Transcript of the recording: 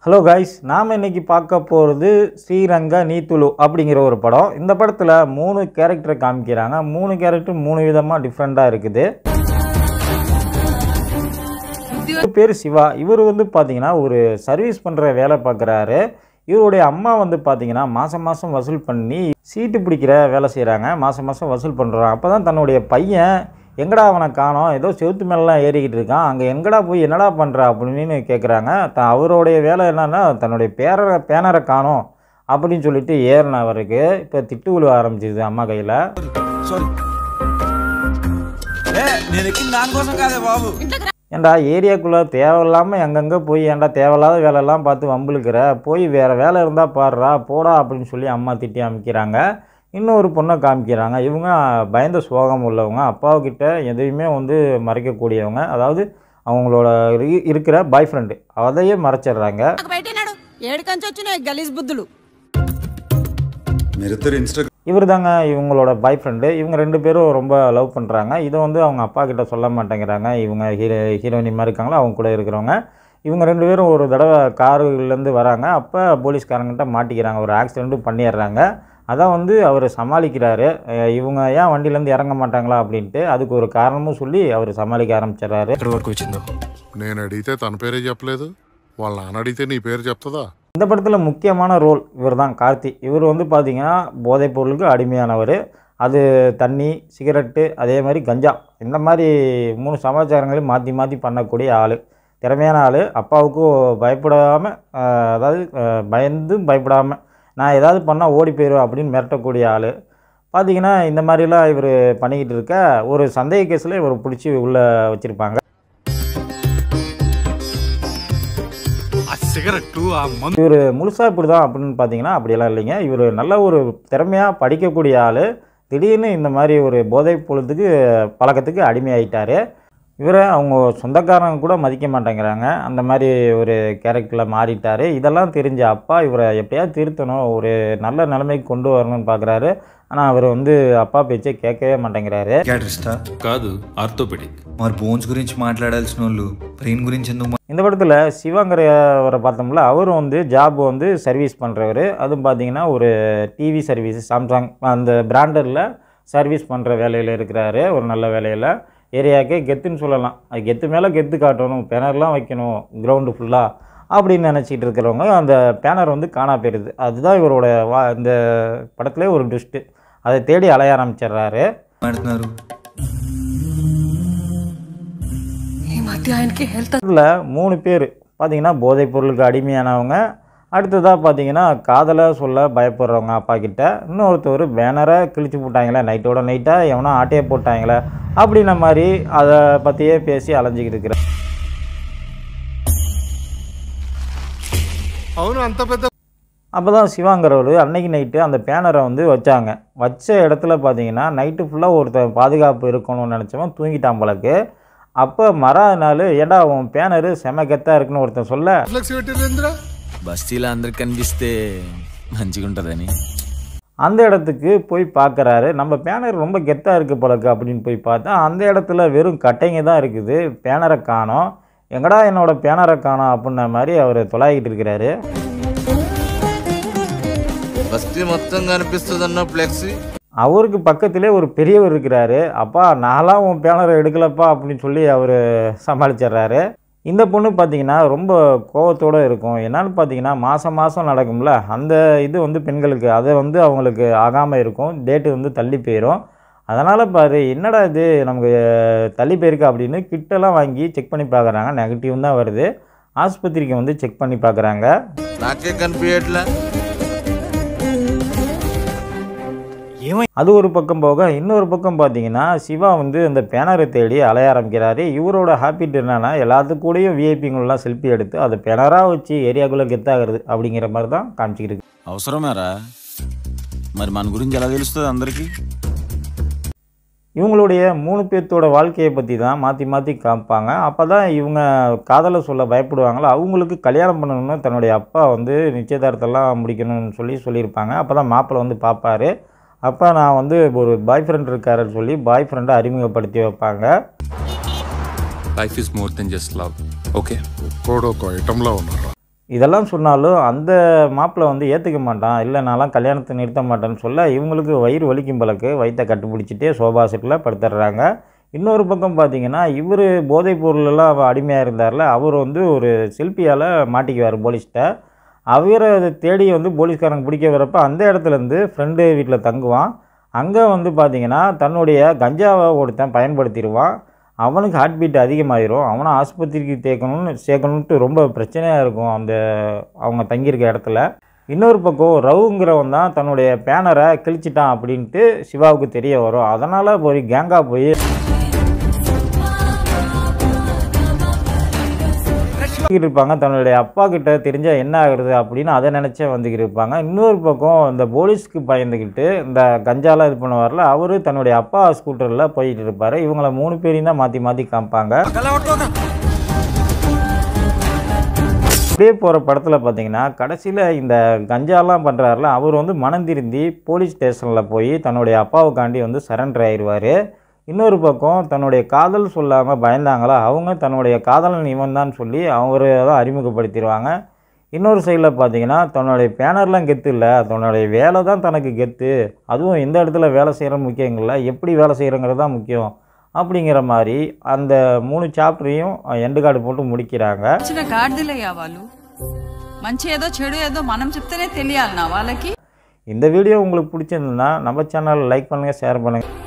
Hello guys, நாம் இன்றைக்கி பார்க்க போகிறது ஸ்ரீரங்க நீத்துலு அப்படிங்கிற ஒரு படம். இந்த படத்தில் 3 கேரக்டரை காமிக்கிறாங்க. 3 கேரக்டர் 3 விதமாக டிஃப்ரெண்ட்டாக இருக்குது. பேர் சிவா. இவர் வந்து பார்த்திங்கன்னா ஒரு சர்வீஸ் பண்ணுற வேலை பார்க்குறாரு. இவருடைய அம்மா வந்து பார்த்திங்கன்னா மாதம் மாதம் வசூல் பண்ணி சீட்டு பிடிக்கிற வேலை செய்கிறாங்க. மாதம் மாதம் வசூல் பண்ணுறாங்க. அப்போ தான் தன்னுடைய பையன் எங்கடா அவனை காணோம், ஏதோ செவுத்து மேலாம் ஏறிக்கிட்டு இருக்கான், அங்கே எங்கடா போய் என்னடா பண்ணுற அப்படின்னு கேட்குறாங்க. அவருடைய வேலை என்னன்னா தன்னுடைய பேனரை காணோம் அப்படின்னு சொல்லிட்டு ஏறினவருக்கு இப்போ திட்டு விழுவ ஆரம்பிச்சிது அம்மா கையில். ஏன்டா ஏரியாக்குள்ளே தேவையில்லாமல் எங்கெங்கே போய் ஏன்டா தேவையில்லாத வேலையெல்லாம் பார்த்து வம்புழுக்கிற, போய் வேறு வேலை இருந்தால் பாடுறா போடா அப்படின்னு சொல்லி அம்மா திட்டி அமைக்கிறாங்க. இன்னொரு பொண்ணை காமிக்கிறாங்க. இவங்க பயந்த சோகம் உள்ளவங்க, அப்பாவுக்கிட்ட எதையுமே வந்து மறைக்கக்கூடியவங்க. அதாவது அவங்களோட இருக்கிற பாய் ஃப்ரெண்டு அதையே மறைச்சிடுறாங்க. இவர் தாங்க இவங்களோட பாய் ஃப்ரெண்டு. இவங்க 2 பேரும் ரொம்ப லவ் பண்ணுறாங்க. இதை வந்து அவங்க அப்பா கிட்ட சொல்ல மாட்டேங்கிறாங்க. இவங்க ஹீரோயினி மாதிரி இருக்காங்களோ அவங்க கூட இருக்கிறவங்க. இவங்க 2 பேரும் ஒரு தடவை காருலேருந்து வராங்க. அப்போ போலீஸ்காரங்கிட்ட மாட்டிக்கிறாங்க. ஒரு ஆக்சிடெண்ட்டும் பண்ணிடுறாங்க. அதான் வந்து அவர் சமாளிக்கிறாரு. இவங்க ஏன் வண்டியிலேருந்து இறங்க மாட்டாங்களா அப்படின்ட்டு அதுக்கு ஒரு காரணமும் சொல்லி அவர் சமாளிக்க ஆரம்பிச்சிடறாரு. నేను అడిగితే తన పేరే చెప్పలేదు, వాళ్ళ నాన్న అడిగితే నీ పేరు చెప్తుందా? இந்த படத்தில் முக்கியமான ரோல் இவர் தான், கார்த்தி. இவர் வந்து பார்த்திங்கன்னா போதைப் பொருளுக்கு அடிமையானவர். அது தண்ணி, சிகரெட்டு, அதே மாதிரி கஞ்சா, இந்த மாதிரி 3 சமாச்சாரங்களையும் மாற்றி மாற்றி பண்ணக்கூடிய ஆள், திறமையான ஆள். அப்பாவுக்கும் பயப்படாமல், அதாவது பயப்படாமல் நான் ஏதாவது பண்ணால் ஓடி போயிடுவேன் அப்படின்னு மிரட்டக்கூடிய ஆள். பார்த்திங்கன்னா இந்த மாதிரிலாம் இவர் பண்ணிக்கிட்டு இருக்க ஒரு சந்தேக கேஸில் இவர் பிடிச்சி உள்ளே வச்சுருப்பாங்க. இவர் முழுசாக இப்படி தான் அப்படின்னு பார்த்தீங்கன்னா அப்படியெல்லாம் இல்லைங்க. இவர் நல்ல ஒரு திறமையாக படிக்கக்கூடிய ஆள். திடீர்னு இந்த மாதிரி ஒரு போதைப் பொழுதுக்கு பழக்கத்துக்கு அடிமையாயிட்டார். இவரை அவங்க சொந்தக்காரங்க கூட மதிக்க மாட்டேங்கிறாங்க. அந்த மாதிரி ஒரு கேரக்டரில் மாறிட்டார். இதெல்லாம் தெரிஞ்ச அப்பா இவரை எப்படியாவது திருத்தணும், ஒரு நல்ல நிலைமைக்கு கொண்டு வரணும்னு பார்க்குறாரு. ஆனால் அவர் வந்து அப்பா பேச்சே கேட்கவே மாட்டேங்கிறாரு. కాదు ఆర్థోపెడిక్ మరి బోన్స్ గురించి మాట్లాడాల్సిన వాళ్ళు బ్రెయిన్ గురించి ఎందుకు? இந்த படத்தில் சிவங்கிறவரை பார்த்தோம்ல, அவரும் வந்து ஜாப் வந்து சர்வீஸ் பண்ணுறவர். அதுவும் பார்த்தீங்கன்னா ஒரு டிவி சர்வீஸ், சாம்சங் அந்த பிராண்டரில் சர்வீஸ் பண்ணுற வேலையில் இருக்கிறாரு. ஒரு நல்ல வேலையில் ஏரியாவுக்கே கெத்துன்னு சொல்லலாம். அது கெத்து மேலே கெத்து காட்டணும், பேனர்லாம் வைக்கணும் கிரவுண்டு ஃபுல்லாக அப்படின்னு நினச்சிக்கிட்டு இருக்கிறவங்க அந்த பேனர் வந்து காணா போயிடுது. அதுதான் இவரோட இந்த படத்துலேயே ஒரு ட்விஸ்ட்டு. அதை தேடி அலைய ஆரம்பிச்சிடுறாரு. இதில் 3 பேர் பார்த்தீங்கன்னா போதைப் பொருளுக்கு அடிமையானவங்க. அடுத்ததாக பார்த்தீங்கன்னா காதலை சொல்ல பயப்படுறவங்க அப்பா கிட்ட. இன்னொருத்தர் பேனரை கிழிச்சு போட்டாங்களே, நைட்டோட நைட்டாக எவனோ ஆட்டையே போட்டாங்களே அப்படின்ன மாதிரி அதை பற்றியே பேசி அலைஞ்சிக்கிட்டு இருக்கிறேன். அப்போ தான் சிவாங்கிறவர் அன்னைக்கு நைட்டு அந்த பேனரை வந்து வச்சாங்க. வச்ச இடத்துல பார்த்தீங்கன்னா நைட்டு ஃபுல்லாக ஒருத்தர் பாதுகாப்பு இருக்கணும்னு நினச்சவன் தூங்கிட்டான் போலக்கு. அப்போ மறாநாள் ஏடா உன் பேனரு செம கெத்தாக இருக்குன்னு ஒருத்தன் சொல்ல, బస్తీలో అందరికి కనిపిస్తే మంచిగా ఉంటుందని அந்த இடத்துக்கு போய் பார்க்குறாரு. நம்ம பேனர் ரொம்ப கெத்தாக இருக்குது போலக்கு அப்படின்னு போய் பார்த்தா அந்த இடத்துல வெறும் கட்டைங்க தான் இருக்குது, பேனரை காணோம். எங்கடா என்னோட பேனரை காணோம் அப்படின்ன மாதிரி அவர் தொலாகிட்டு இருக்கிறாரு. బస్తీ మొత్తం కనిపిస్తుందన్న ఫ్లెక్సీ. அவருக்கு பக்கத்திலே ஒரு பெரியவர் இருக்கிறாரு. அப்பா நான்லாம் உன் பேனரை எடுக்கலப்பா அப்படின்னு சொல்லி அவர் சமாளிச்சிட்றாரு. இந்த பொண்ணு பார்த்திங்கன்னா ரொம்ப கோவத்தோடு இருக்கும். என்னன்னு பார்த்தீங்கன்னா மாதம் மாதம் நடக்கும்ல அந்த இது வந்து பெண்களுக்கு அதை வந்து அவங்களுக்கு ஆகாமல் இருக்கும், டேட்டு வந்து தள்ளி போயிடும். அதனால் பாரு என்னடா இது நமக்கு தள்ளி போயிருக்கு அப்படின்னு கிட்டெல்லாம் வாங்கி செக் பண்ணி பார்க்குறாங்க. நெகட்டிவ் தான் வருது. ஆஸ்பத்திரிக்கு வந்து செக் பண்ணி பார்க்குறாங்க. அது ஒரு பக்கம் போக இன்னொரு பக்கம் பார்த்தீங்கன்னா சிவா வந்து அந்த பேனரை தேடி அலைய ஆரம்பிக்கிறாரு. இவரோட ஹாபிட் என்னன்னா எல்லாத்துக்கூடையும் விஐபிங்கெல்லாம் செல்ஃபி எடுத்து அதை பேனராக வச்சு ஏரியாக்குள்ளே கெத்தாகிறது அப்படிங்கிற மாதிரி தான் காமிச்சிக்கிட்டு. அவசரமேரா మరి మన గురించి ఎలా తెలుస్తుంది అందరికీ? இவங்களுடைய 3 பேர்த்தோட வாழ்க்கையை பற்றி தான் மாற்றி மாற்றி காமிப்பாங்க. அப்போ தான் இவங்க காதலை சொல்ல பயப்படுவாங்களோ அவங்களுக்கு கல்யாணம் பண்ணணும்னு தன்னுடைய அப்பா வந்து நிச்சயதார்த்தம்லாம் முடிக்கணும்னு சொல்லியிருப்பாங்க. அப்போ தான் மாப்பிள்ளை வந்து பார்ப்பார். அப்போ நான் வந்து ஒரு பாய் ஃப்ரெண்ட் இருக்காருன்னு சொல்லி பாய் ஃப்ரெண்டை அறிமுகப்படுத்தி வைப்பாங்க. Life is more than just love. Okay. కూడా ఒక ఐటంలా ఉన్నారు. இதெல்லாம் சொன்னாலும் அந்த மாப்பிள்ளை வந்து ஏற்றுக்க மாட்டான். இல்லை நான்லாம் கல்யாணத்தை நிறுத்த மாட்டேன்னு சொல்ல இவங்களுக்கு வயிறு வலிக்கும் போலக்கு வயிற்றை கட்டுப்பிடிச்சிட்டே சோபா செட்டில் படுத்துடுறாங்க. இன்னொரு பக்கம் பார்த்தீங்கன்னா இவர் போதைப் பொருளெல்லாம் அடிமையாக இருந்தார்ல, அவர் வந்து ஒரு செல்ஃபியால் மாட்டிக்குவார் போலீஸ்கிட்ட. அவரை தேடி வந்து போலீஸ்காரங்க பிடிக்க வரப்போ அந்த இடத்துலேருந்து ஃப்ரெண்டு வீட்டில் தங்குவான். அங்கே வந்து பார்த்திங்கன்னா தன்னுடைய கஞ்சாவை ஒருத்தன் பயன்படுத்திடுவான். அவனுக்கு ஹார்ட் பீட் அதிகமாகிடும். அவனை ஆஸ்பத்திரிக்கு சேர்க்கணுன்ட்டு ரொம்ப பிரச்சனையாக இருக்கும் அவங்க தங்கியிருக்க இடத்துல. இன்னொரு பக்கம் ரவுங்கிறவன் தான் தன்னுடைய பேனரை கிழிச்சிட்டான் அப்படின்ட்டு சிவாவுக்கு தெரிய வரும். அதனால் போய் கேங்காக போய் இருப்பாங்க. தன்னுடைய அப்பா கிட்ட தெரிஞ்சால் என்ன ஆகுறது அப்படின்னு அதை நினச்சே வந்துக்கிட்டு இருப்பாங்க. இன்னொரு பக்கம் இந்த போலீஸ்க்கு பயந்துக்கிட்டு இந்த கஞ்சாலாம் இது பண்ணுவார்ல, அவர் தன்னுடைய அப்பா ஸ்கூட்டரில் போயிட்டு இருப்பார். இவங்கள 3 பேரையும் தான் மாற்றி மாற்றி காமிப்பாங்க. அப்படியே போகிற படத்தில் பார்த்தீங்கன்னா கடைசியில் இந்த கஞ்சாலாம் பண்ணுறாருல, அவர் வந்து மனம் திருந்தி போலீஸ் ஸ்டேஷனில் போய் தன்னுடைய அப்பாவுக்காண்டி வந்து சரண்டர் ஆயிடுவார். இன்னொரு பக்கம் தன்னுடைய காதல் சொல்லாமல் பயந்தாங்களா, அவங்க தன்னுடைய காதலன் இவன் தான் சொல்லி அவரை தான் அறிமுகப்படுத்திடுவாங்க. இன்னொரு சைடில் பார்த்தீங்கன்னா தன்னுடைய பேனர்லாம் கெத்து இல்லை, தன்னுடைய வேலை தான் தனக்கு கெத்து. அதுவும் எந்த இடத்துல வேலை செய்கிறோம் முக்கியம் இல்லை, எப்படி வேலை செய்கிறோங்கிறது தான் முக்கியம் அப்படிங்கிற மாதிரி அந்த 3 சாப்டரையும் எண்டு கார்டு போட்டு முடிக்கிறாங்க. இந்த வீடியோ உங்களுக்கு பிடிச்சிருந்ததுன்னா நம்ம சேனலை லைக் பண்ணுங்கள், ஷேர் பண்ணுங்கள்.